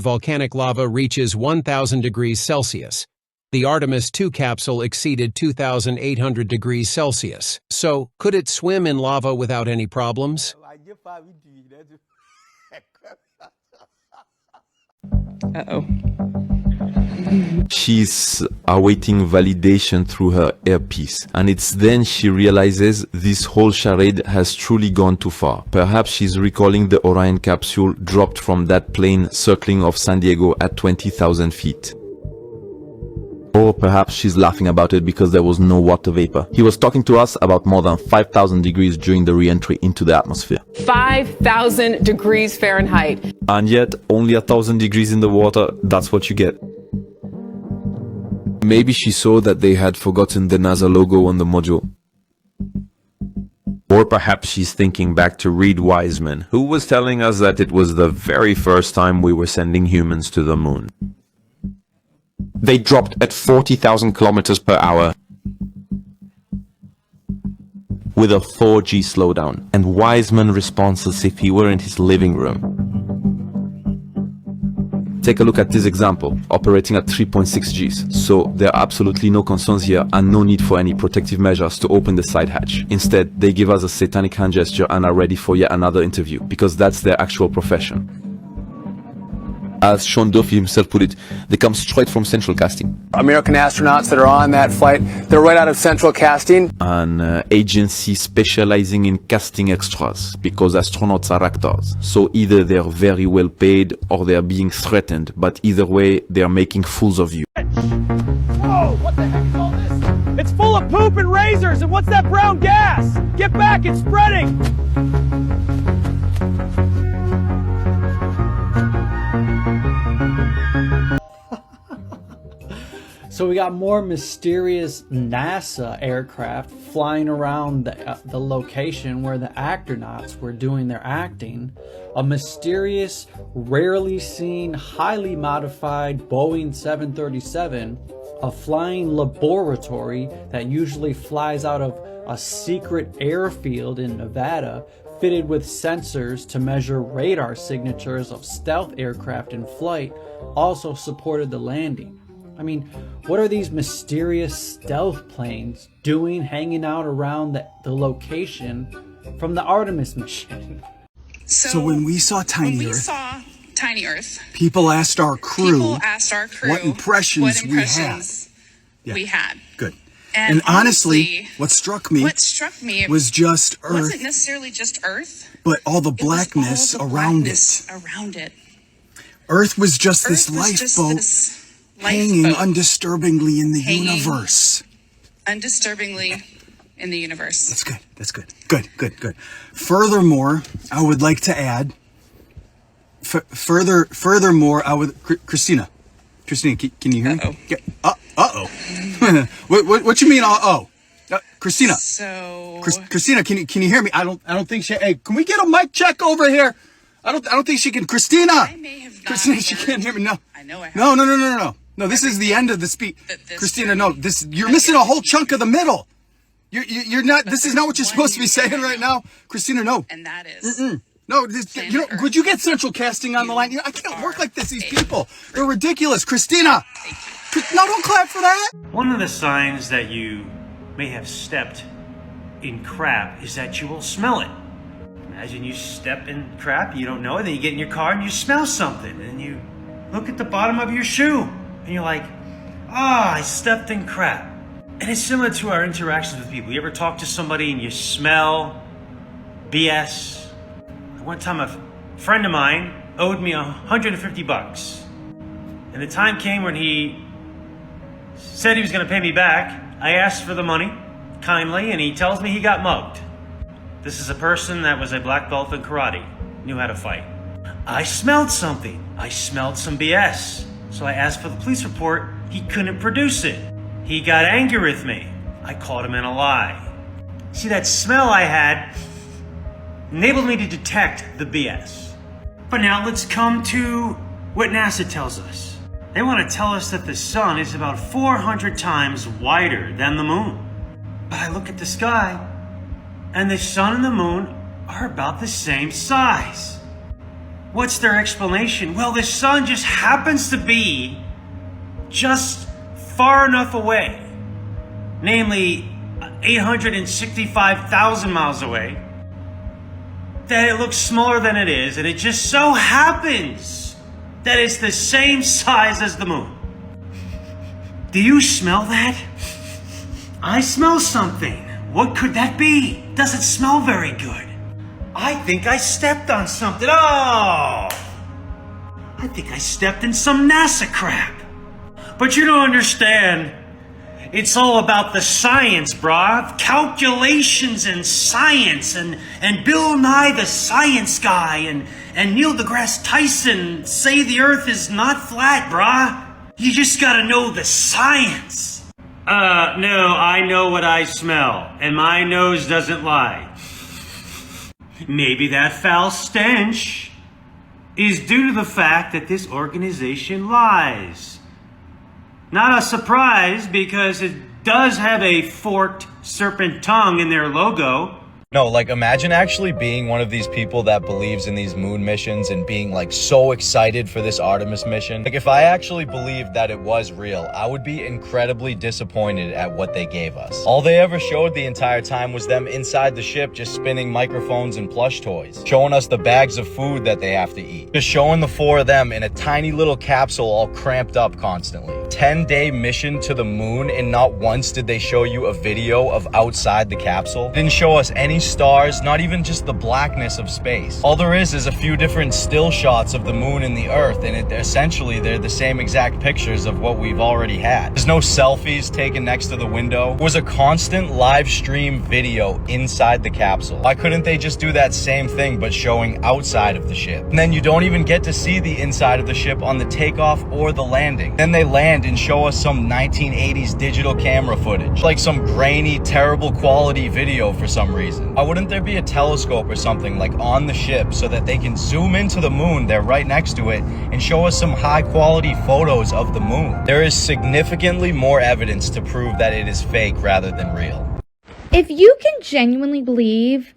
Volcanic lava reaches 1,000 degrees Celsius. The Artemis 2 capsule exceeded 2,800 degrees Celsius. So, could it swim in lava without any problems? Uh-oh. She's awaiting validation through her earpiece, and it's then she realizes this whole charade has truly gone too far. Perhaps she's recalling the Orion capsule dropped from that plane circling off San Diego at 20,000 feet. Or perhaps she's laughing about it because there was no water vapor. He was talking to us about more than 5,000 degrees during the re-entry into the atmosphere. 5,000 degrees Fahrenheit. And yet, only 1,000 degrees in the water, that's what you get. Maybe she saw that they had forgotten the NASA logo on the module. Or perhaps she's thinking back to Reed Wiseman, who was telling us that it was the very first time we were sending humans to the moon. They dropped at 40,000 kilometers per hour with a 4G slowdown, and Wiseman responds as if he were in his living room. Take a look at this example, operating at 3.6 Gs. So there are absolutely no concerns here and no need for any protective measures to open the side hatch. Instead, they give us a satanic hand gesture and are ready for yet another interview, because that's their actual profession. As Sean Duffy himself put it, they come straight from central casting. American astronauts that are on that flight, they're right out of central casting. An agency specializing in casting extras, because astronauts are actors. So either they're very well paid or they're being threatened, but either way, they're making fools of you. Whoa, what the heck is all this? It's full of poop and razors, and what's that brown gas? Get back, it's spreading! So we got more mysterious NASA aircraft flying around the location where the astronauts were doing their acting. A mysterious, rarely seen, highly modified Boeing 737, a flying laboratory that usually flies out of a secret airfield in Nevada, fitted with sensors to measure radar signatures of stealth aircraft in flight, also supported the landing. I mean, what are these mysterious stealth planes doing hanging out around the location from the Artemis mission? So when we saw Tiny Earth, people asked our crew what impressions we had. Good. And honestly, what struck me was just Earth. Wasn't necessarily just Earth, but all the blackness around it. Earth was just this lifeboat hanging undisturbingly in the universe. Undisturbingly in the universe. That's good. That's good. Good. Furthermore, I would like to add. Furthermore, I would. Christina, can you hear me? Uh-oh. What you mean? Christina. So. Christina, can you hear me? I don't think she. Hey, can we get a mic check over here? I don't think she can. Christina. I may have not. Christina, she can't hear me. No. I know I have. No. No, this is the end of the speech. Christina, no, you're missing a whole chunk of the middle. You're not. This is not what you're supposed to be saying right now, Christina. No. And that is. No, would you get central casting on the line? I can't work like this. These people, they're ridiculous. Christina, no, don't clap for that. One of the signs that you may have stepped in crap is that you will smell it. Imagine you step in crap, you don't know it, then you get in your car and you smell something, and you look at the bottom of your shoe, and you're like, I stepped in crap. And it's similar to our interactions with people. You ever talk to somebody and you smell BS? One time a friend of mine owed me $150. And the time came when he said he was going to pay me back. I asked for the money kindly, and he tells me he got mugged. This is a person that was a black belt in karate, knew how to fight. I smelled something. I smelled some BS. So I asked for the police report. He couldn't produce it. He got angry with me. I caught him in a lie. See, that smell I had enabled me to detect the BS. But now let's come to what NASA tells us. They want to tell us that the sun is about 400 times wider than the moon. But I look at the sky, and the sun and the moon are about the same size. What's their explanation? Well, the sun just happens to be just far enough away, namely 865,000 miles away, that it looks smaller than it is, and it just so happens that it's the same size as the moon. Do you smell that? I smell something. What could that be? Doesn't smell very good. I think I stepped on something. Oh! I think I stepped in some NASA crap. But you don't understand. It's all about the science, brah. Calculations and science and Bill Nye the Science Guy and Neil deGrasse Tyson say the Earth is not flat, brah. You just gotta know the science. No, I know what I smell, and my nose doesn't lie. Maybe that foul stench is due to the fact that this organization lies. Not a surprise, because it does have a forked serpent tongue in their logo. No, like imagine actually being one of these people that believes in these moon missions and being like so excited for this Artemis mission. Like if I actually believed that it was real, I would be incredibly disappointed at what they gave us. All they ever showed the entire time was them inside the ship just spinning microphones and plush toys, showing us the bags of food that they have to eat, just showing the four of them in a tiny little capsule all cramped up constantly. 10-day mission to the moon, and not once did they show you a video of outside the capsule. Didn't show us any stars, not even just the blackness of space. All there is a few different still shots of the moon and the earth, and essentially they're the same exact pictures of what we've already had. There's no selfies taken next to the window. It was a constant live stream video inside the capsule. Why couldn't they just do that same thing but showing outside of the ship? And then you don't even get to see the inside of the ship on the takeoff or the landing. Then they land and show us some 1980s digital camera footage, like some grainy, terrible quality video for some reason. Why wouldn't there be a telescope or something like on the ship so that they can zoom into the moon, they're right next to it, and show us some high quality photos of the moon? There is significantly more evidence to prove that it is fake rather than real. If you can genuinely believe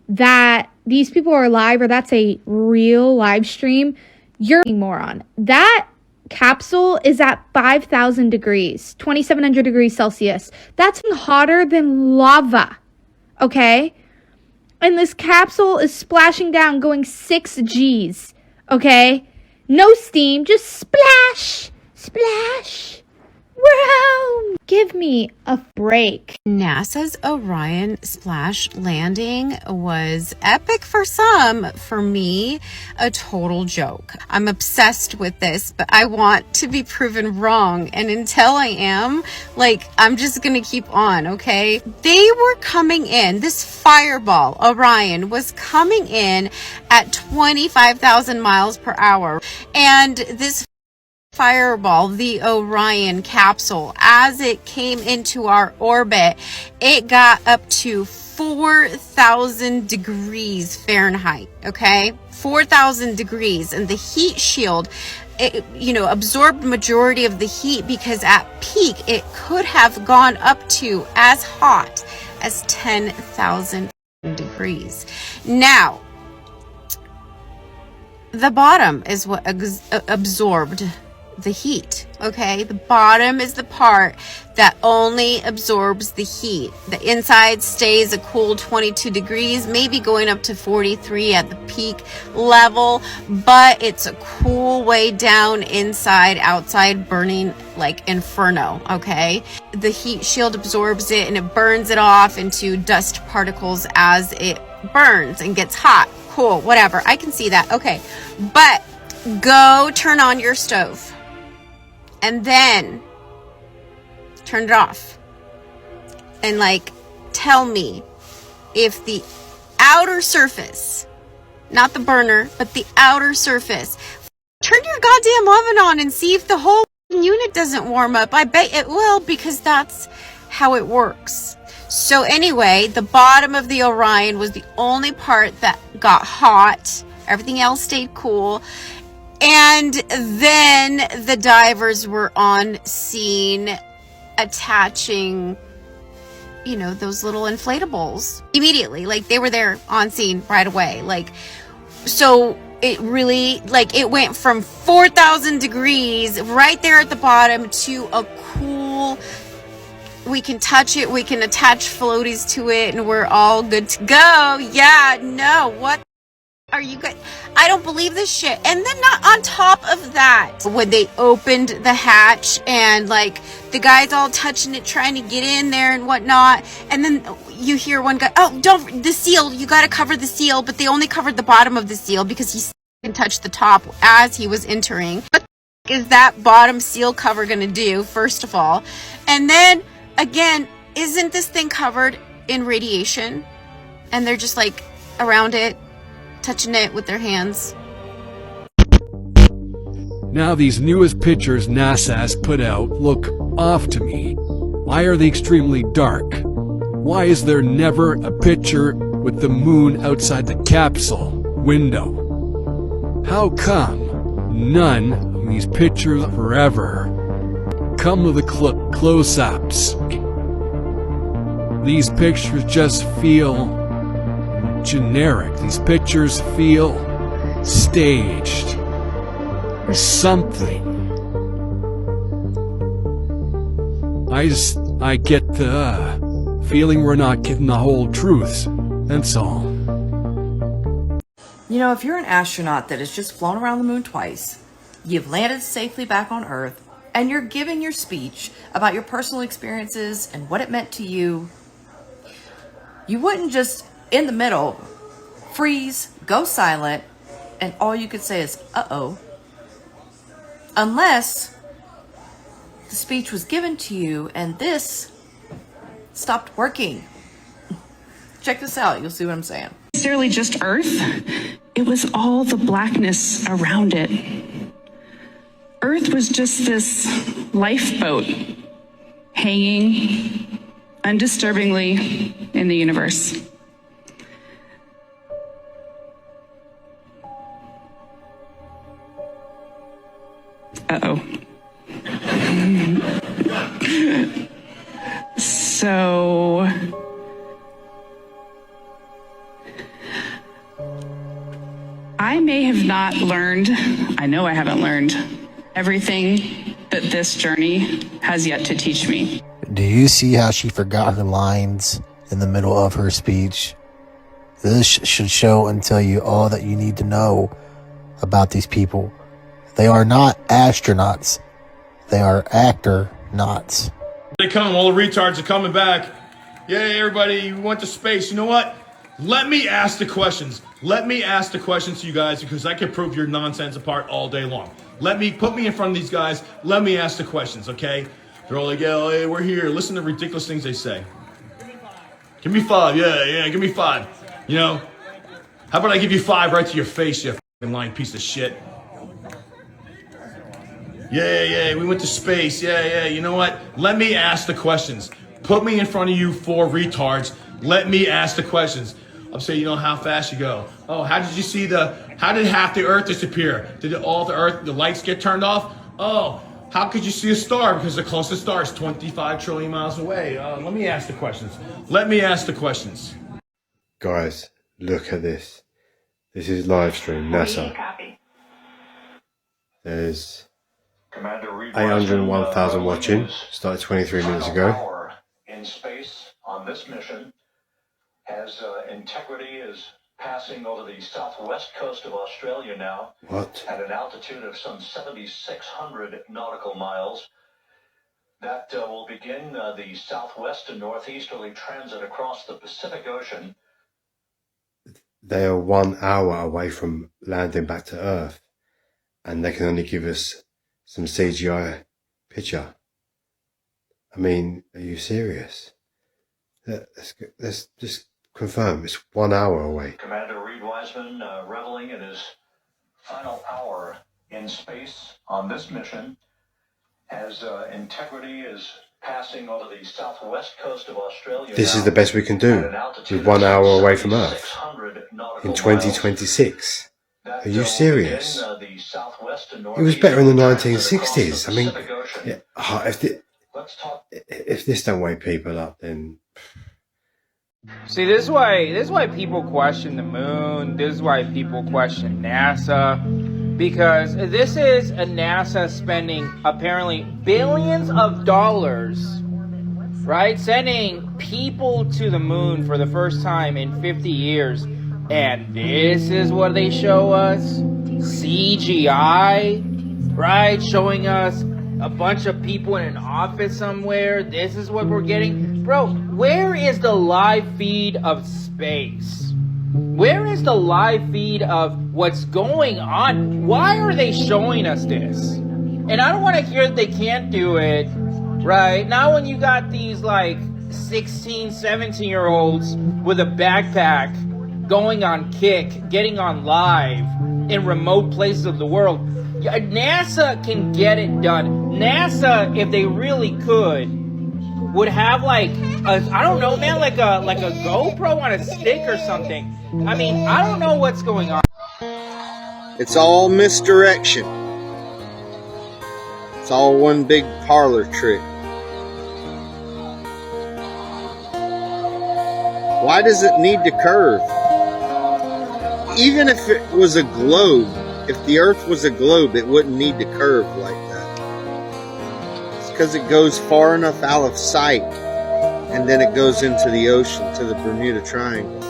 that these people are alive or that's a real live stream, you're a moron. That capsule is at 5,000 degrees, 2,700 degrees Celsius. That's hotter than lava, okay? And this capsule is splashing down, going 6 Gs, okay? No steam, just splash, splash. Wow! Give me a break. NASA's Orion splash landing was epic for some. For me, a total joke. I'm obsessed with this, but I want to be proven wrong. And until I am, I'm just gonna keep on, okay? They were coming in, this fireball, Orion, was coming in at 25,000 miles per hour. And this fireball, the Orion capsule, as it came into our orbit, it got up to 4,000 degrees Fahrenheit, okay? 4,000 degrees, and the heat shield, it, absorbed majority of the heat, because at peak it could have gone up to as hot as 10,000 degrees. Now, the bottom is what absorbed the heat, okay? The bottom is the part that only absorbs the heat. The inside stays a cool 22 degrees, maybe going up to 43 at the peak level, but it's a cool way down inside, outside burning like inferno, okay? The heat shield absorbs it and it burns it off into dust particles as it burns and gets hot. Cool, whatever, I can see that, okay. But go turn on your stove and then turn it off and tell me if the outer surface, not the burner, but the outer surface, turn your goddamn oven on and see if the whole unit doesn't warm up. I bet it will, because that's how it works. So anyway, the bottom of the Orion was the only part that got hot. Everything else stayed cool. And then the divers were on scene attaching, those little inflatables immediately. They were there on scene right away. So it really, like, it went from 4,000 degrees right there at the bottom to a cool, we can touch it, we can attach floaties to it, and we're all good to go. Yeah, no, what are you guys? I don't believe this shit. And then not on top of that, when they opened the hatch and like the guy's all touching it, trying to get in there and whatnot, and then you hear one guy, oh, don't, the seal, you got to cover the seal, but they only covered the bottom of the seal because he can touch the top as he was entering. What is that bottom seal cover gonna do, first of all? And then again, isn't this thing covered in radiation? And they're just like around it, touching it with their hands. Now these newest pictures NASA has put out look off to me. Why are they extremely dark? Why is there never a picture with the moon outside the capsule window? How come none of these pictures forever come with the close-ups? These pictures just feel generic. These pictures feel staged or something. I get the feeling we're not getting the whole truth. That's all. You know, if you're an astronaut that has just flown around the moon twice, you've landed safely back on Earth, and you're giving your speech about your personal experiences and what it meant to you, you wouldn't just, in the middle, freeze, go silent, and all you could say is, uh-oh. Unless the speech was given to you and this stopped working. Check this out, you'll see what I'm saying. Necessarily just Earth, it was all the blackness around it. Earth was just this lifeboat hanging undisturbingly in the universe. Uh-oh. So I may have not learned, I know I haven't learned everything that this journey has yet to teach me. Do you see how she forgot her lines in the middle of her speech? This should show and tell you all that you need to know about these people. They are not astronauts. They are actor-nauts. They come, all the retards are coming back. Yay, everybody, we went to space. You know what? Let me ask the questions. Let me ask the questions to you guys because I can prove your nonsense apart all day long. Put me in front of these guys. Let me ask the questions, okay? They're all like, yeah, hey, we're here. Listen to the ridiculous things they say. Give me 5. Yeah, give me 5. You know? How about I give you 5 right to your face, you fucking lying piece of shit? Yeah, we went to space. Yeah, you know what? Let me ask the questions. Put me in front of you 4 retards. Let me ask the questions. I'm saying, you know how fast you go. Oh, how did half the Earth disappear? Did all the lights get turned off? Oh, how could you see a star? Because the closest star is 25 trillion miles away. Let me ask the questions. Let me ask the questions. Guys, look at this. This is live stream, NASA. There's 801,000 watching. Started 23 minutes ago. In space on this mission, as integrity is passing over the southwest coast of Australia now. What? At an altitude of some 7,600 nautical miles. That will begin the southwest and northeasterly transit across the Pacific Ocean. They are 1 hour away from landing back to Earth, and they can only give us some CGI picture. I mean, are you serious? Let's just confirm it's 1 hour away. Commander Reed Wiseman reveling in his final hour in space on this mission as integrity is passing over the southwest coast of Australia. This is the best we can do with 1 hour away from Earth in 2026. Are you serious? It was better in the 1960s. I mean, yeah, if this don't wake people up, then See, this is why people question the moon. This is why people question NASA, because this is a NASA spending apparently billions of dollars, right? Sending people to the moon for the first time in 50 years. And this is what they show us? CGI, right? Showing us a bunch of people in an office somewhere. This is what we're getting. Bro, where is the live feed of space? Where is the live feed of what's going on? Why are they showing us this? And I don't want to hear that they can't do it, right? Now when you got these like 16, 17-year-olds with a backpack going on Kick, getting on live in remote places of the world, NASA can get it done. NASA, if they really could, would have like I don't know, man, like a GoPro on a stick or something. I mean, I don't know what's going on. It's all misdirection. It's all one big parlor trick. Why does it need to curve? Even if it was a globe, if the Earth was a globe, it wouldn't need to curve like that. It's because it goes far enough out of sight, and then it goes into the ocean, to the Bermuda Triangle.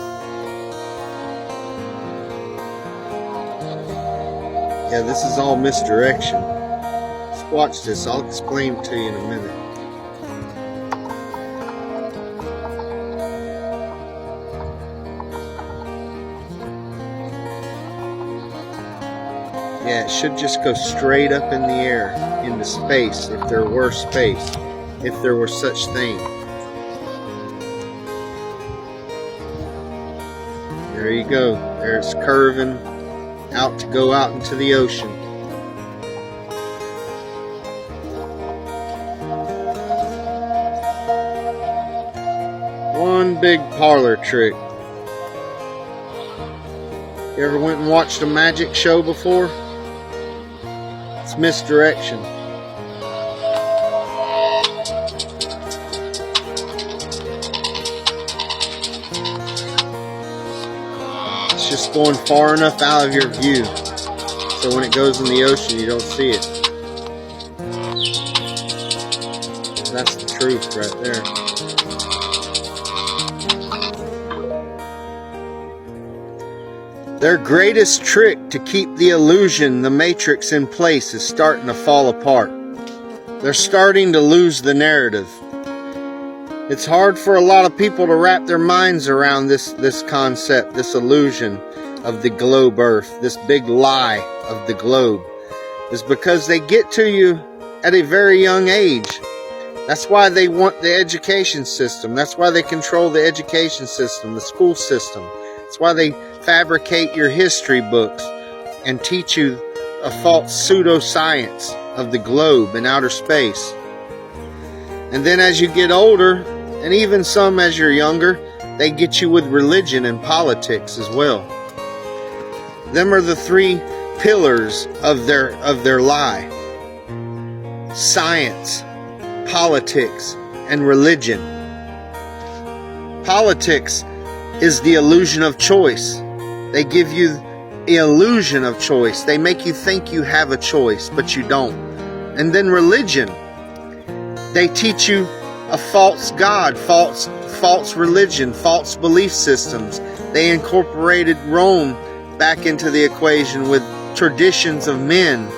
Yeah, this is all misdirection. Just watch this. I'll explain to you in a minute. Yeah, it should just go straight up in the air, into space, if there were space, if there were such thing. There you go. There it's curving out to go out into the ocean. One big parlor trick. You ever went and watched a magic show before? It's misdirection. It's just going far enough out of your view, so when it goes in the ocean, you don't see it. That's the truth right there. Their greatest trick to keep the illusion, the matrix in place, is starting to fall apart. They're starting to lose the narrative. It's hard for a lot of people to wrap their minds around this concept, this illusion of the globe Earth, this big lie of the globe. It's because they get to you at a very young age. That's why they want the education system. That's why they control the education system, the school system. That's why they fabricate your history books and teach you a false pseudoscience of the globe and outer space. And then as you get older, and even some as you're younger, they get you with religion and politics as well. Them are the three pillars of their lie. Science, politics, and religion. Politics is the illusion of choice. They give you the illusion of choice. They make you think you have a choice, but you don't. And then religion. They teach you a false God, false religion, false belief systems. They incorporated Rome back into the equation with traditions of men.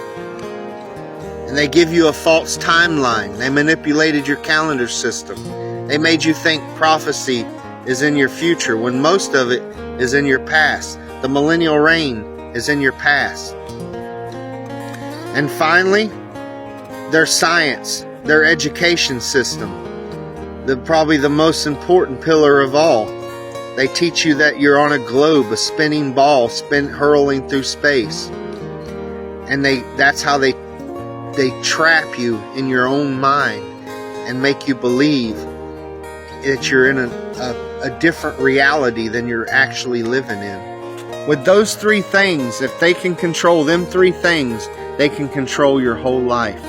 And they give you a false timeline. They manipulated your calendar system. They made you think prophecy is in your future when most of it is in your past. The millennial reign is in your past. And finally, their science, their education system, probably the most important pillar of all. They teach you that you're on a globe, a spinning ball, hurling through space. And that's how they trap you in your own mind and make you believe that you're in a different reality than you're actually living in. With those three things, if they can control them three things, they can control your whole life.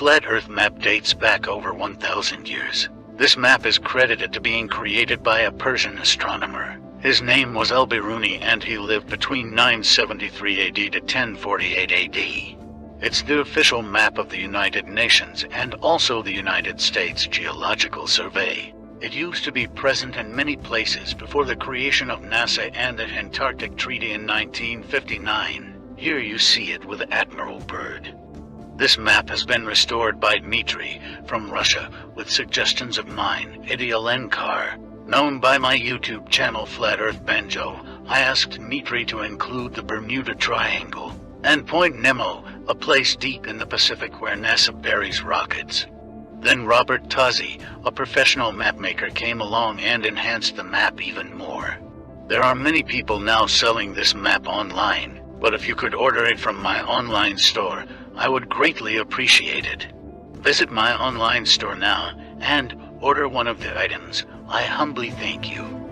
flat Earth map dates back over 1,000 years. This map is credited to being created by a Persian astronomer. His name was Al-Biruni and he lived between 973 AD to 1048 AD. It's the official map of the United Nations and also the United States Geological Survey. It used to be present in many places before the creation of NASA and the Antarctic Treaty in 1959. Here you see it with Admiral Byrd. This map has been restored by Dmitry from Russia with suggestions of mine, Idialenkar. Known by my YouTube channel Flat Earth Banjo, I asked Dmitry to include the Bermuda Triangle and Point Nemo, a place deep in the Pacific where NASA buries rockets. Then Robert Tozzi, a professional mapmaker, came along and enhanced the map even more. There are many people now selling this map online, but if you could order it from my online store, I would greatly appreciate it. Visit my online store now and order one of the items. I humbly thank you.